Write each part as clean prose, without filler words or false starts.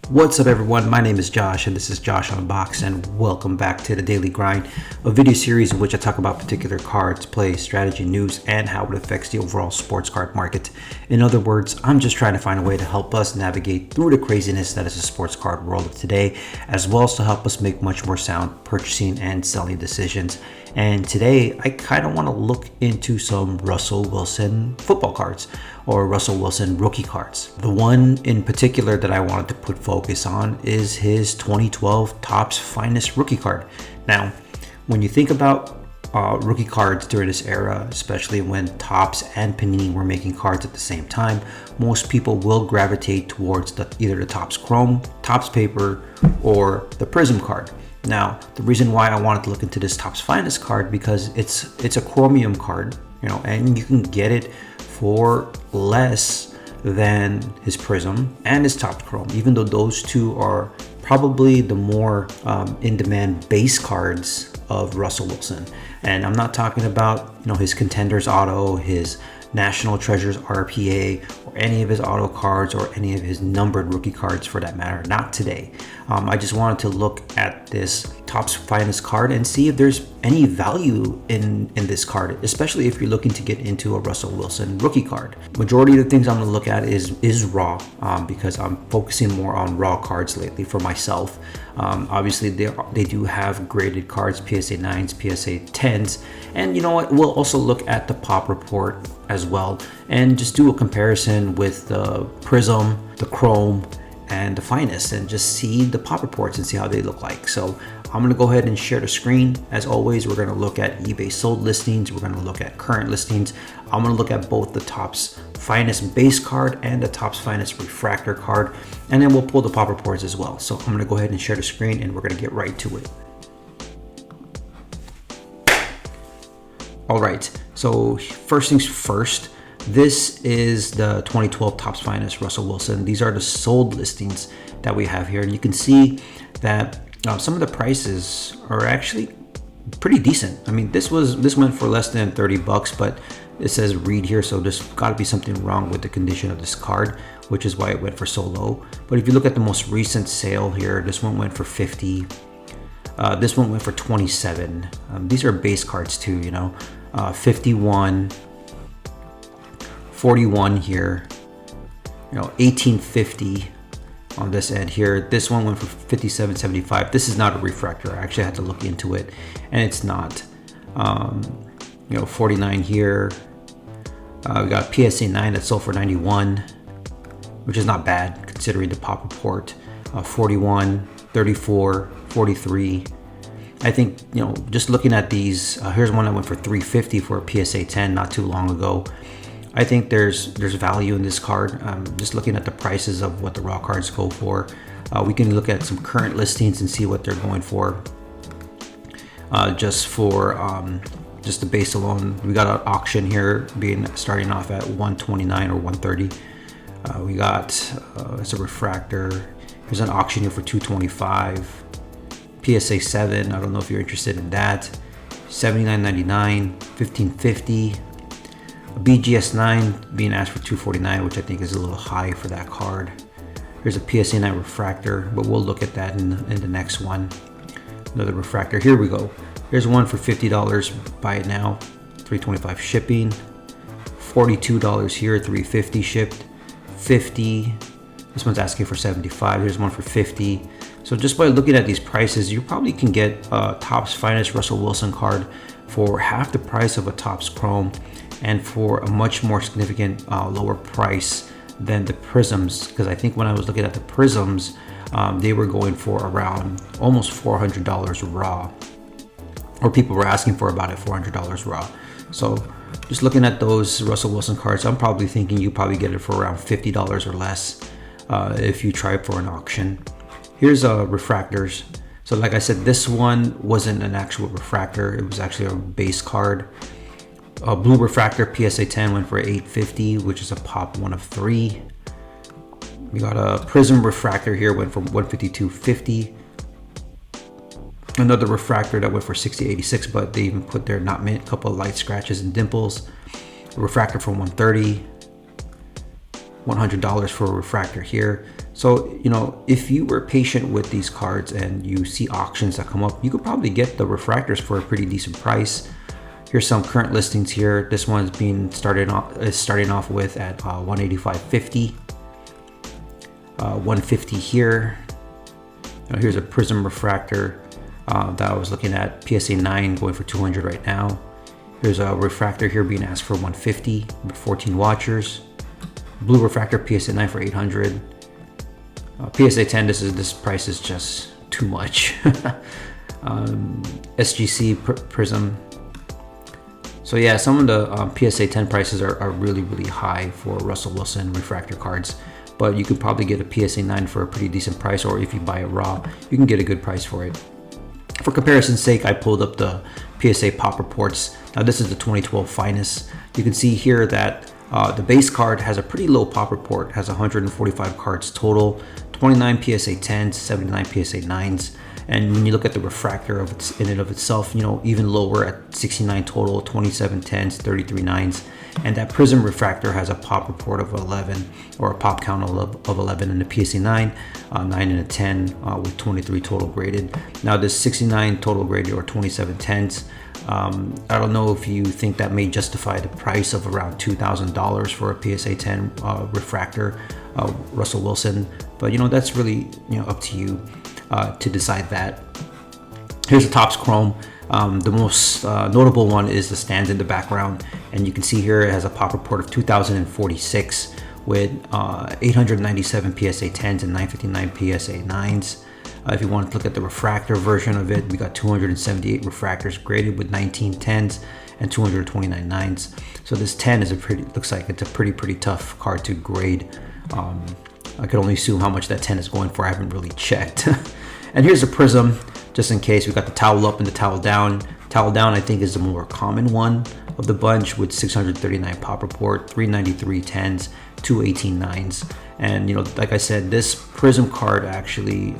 What's up everyone, my name is Josh and this is Josh on Box, and welcome back to the Daily Grind, a video series in which I talk about particular cards, plays, strategy, news, and how it affects the overall sports card market. In other words, I'm just trying to find a way to help us navigate through the craziness that is the sports card world of today, as well as to help us make much more sound purchasing and selling decisions. And today, I kind of want to look into some Russell Wilson football cards or Russell Wilson rookie cards. The one in particular that I wanted to put focus on is his 2012 Topps Finest rookie card. Now, when you think about rookie cards during this era, especially when Topps and Panini were making cards at the same time, most people will gravitate towards either the Topps Chrome, Topps Paper, or the Prizm card. Now, the reason why I wanted to look into this Topps Finest card because it's a chromium card, and you can get it for less than his Prizm and his Topps Chrome, even though those two are probably the more in-demand base cards of Russell Wilson. And I'm not talking about his Contenders Auto, his National Treasures RPA, or any of his auto cards, or any of his numbered rookie cards for that matter. Not today. I just wanted to look at this Topps Finest card and see if there's any value in this card, especially if you're looking to get into a Russell Wilson rookie card. Majority of the things I'm going to look at is raw, because I'm focusing more on raw cards lately for myself. Obviously, they do have graded cards, PSA 9s, PSA 10s, and you know what? We'll also look at the pop report as well and just do a comparison with the Prizm, the Chrome, and the Finest, and just see the pop reports and see how they look like. So I'm going to go ahead and share the screen. As always, we're going to look at eBay sold listings. We're going to look at current listings. I'm going to look at both the Topps Finest base card and the Topps Finest Refractor card, and then we'll pull the pop reports as well. So I'm going to go ahead and share the screen and we're going to get right to it. All right, so first things first, this is the 2012 Topps Finest Russell Wilson. These are the sold listings that we have here, and you can see that some of the prices are actually pretty decent. I mean, this went for less than $30, but it says read here, so there's got to be something wrong with the condition of this card, which is why it went for so low. But if you look at the most recent sale here, this one went for 50. This one went for 27. These are base cards too, 51, 41 here, 1850 on this end here. This one went for 57.75. This is not a refractor. I actually had to look into it, and it's not. 49 here. We got PSA 9 that sold for 91, which is not bad considering the pop report. 41, 34, 43. I think, just looking at these, here's one that went for 350 for a PSA 10 not too long ago. I think there's value in this card. Just looking at the prices of what the raw cards go for. We can look at some current listings and see what they're going for. Just the base alone, we got an auction here starting off at 129 or 130. We got it's a refractor. There's an auction here for 225. PSA 7, I don't know if you're interested in that. 79.99, 1550. A BGS 9 being asked for 249, which I think is a little high for that card. Here's a PSA 9 refractor, but we'll look at that in the next one. Another refractor. Here we go. Here's one for $50. Buy it now. $325 shipping. $42 here. $350 shipped. $50. This one's asking for $75. Here's one for $50. So just by looking at these prices, you probably can get a Topps Finest Russell Wilson card for half the price of a Topps Chrome, and for a much more significant lower price than the Prizms, because I think when I was looking at the Prizms, they were going for around almost $400 raw, or people were asking for about $400 raw. So just looking at those Russell Wilson cards, I'm probably thinking you probably get it for around $50 or less if you try for an auction. Here's refractors. So like I said, this one wasn't an actual refractor. It was actually a base card. A blue refractor PSA 10 went for $850, which is a pop 1 of 3. We got a Prizm refractor here, went for $152.50. Another refractor that went for $60.86, but they even put their not mint, couple of light scratches and dimples. A refractor for $130. $100 for a refractor here. So, you know, if you were patient with these cards and you see auctions that come up, you could probably get the refractors for a pretty decent price. Here's some current listings here. This one's being starting off with at 185.50, 150 here. Here's a Prizm Refractor that I was looking at, PSA 9 going for 200 right now. Here's a refractor here being asked for 150 with 14 watchers. Blue Refractor PSA 9 for 800. PSA 10, this price is just too much. SGC Prizm. So yeah, some of the PSA 10 prices are really, really high for Russell Wilson refractor cards, but you could probably get a PSA 9 for a pretty decent price, or if you buy it raw, you can get a good price for it. For comparison's sake, I pulled up the PSA pop reports. Now this is the 2012 Finest. You can see here that the base card has a pretty low pop report, has 145 cards total, 29 PSA 10s, 79 PSA 9s. And when you look at the refractor in and of itself, you know, even lower at 69 total, 27 10s, 33 9s. And that Prizm Refractor has a pop report of 11, or a pop count of 11 in the PSA 9, 9 and a 10 with 23 total graded. Now this 69 total graded or 27 10s, I don't know if you think that may justify the price of around $2,000 for a PSA 10 refractor, Russell Wilson, but you know, that's really, you know, up to you to decide that. Here's a Topps Chrome. The most notable one is the stands in the background, and you can see here it has a pop report of 2,046 with 897 PSA 10s and 959 PSA 9s. If you want to look at the refractor version of it, we got 278 refractors graded with 19 10s and 229 9s. So this 10 is looks like it's a pretty tough card to grade. I could only assume how much that 10 is going for. I haven't really checked. And here's a Prizm, just in case. We got the towel up and the towel down. Towel down, I think, is the more common one of the bunch with 639 pop report, 393 10s, 218 9s. And you know, like I said, this Prizm card actually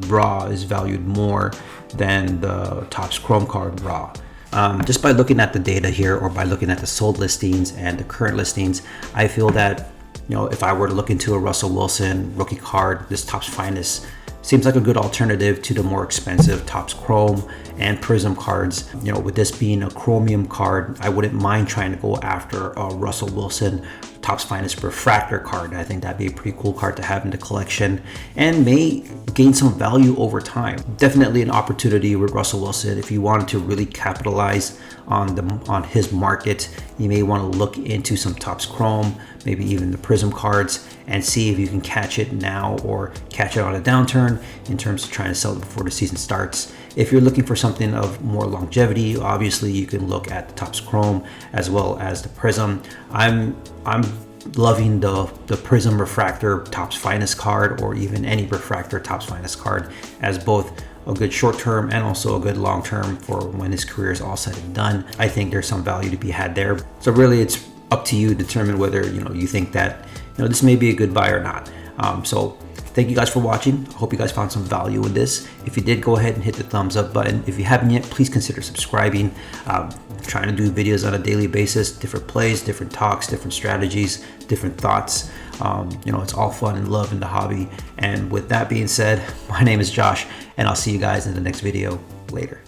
raw is valued more than the Topps Chrome card raw. Just by looking at the data here, or by looking at the sold listings and the current listings, I feel that, you know, if I were to look into a Russell Wilson rookie card, this Topps Finest seems like a good alternative to the more expensive Topps Chrome and Prizm cards. You know, with this being a chromium card, I wouldn't mind trying to go after a Russell Wilson Topps Finest Refractor card. I think that'd be a pretty cool card to have in the collection and may gain some value over time. Definitely an opportunity with Russell Wilson. If you wanted to really capitalize on his market, you may want to look into some Topps Chrome, maybe even the Prizm cards, and see if you can catch it now or catch it on a downturn in terms of trying to sell it before the season starts. If you're looking for something of more longevity, obviously you can look at the Topps Chrome as well as the Prizm. I'm loving the Prizm Refractor Topps Finest card, or even any Refractor Topps Finest card, as both a good short-term and also a good long-term for when his career is all said and done. I think there's some value to be had there. So really, it's up to you to determine whether, you know, you think that, you know, this may be a good buy or not. So thank you guys for watching. I hope you guys found some value in this. If you did, go ahead and hit the thumbs up button. If you haven't yet, please consider subscribing. I'm trying to do videos on a daily basis, different plays, different talks, different strategies, different thoughts. You know, it's all fun and love in the hobby. And with that being said, my name is Josh, and I'll see you guys in the next video later.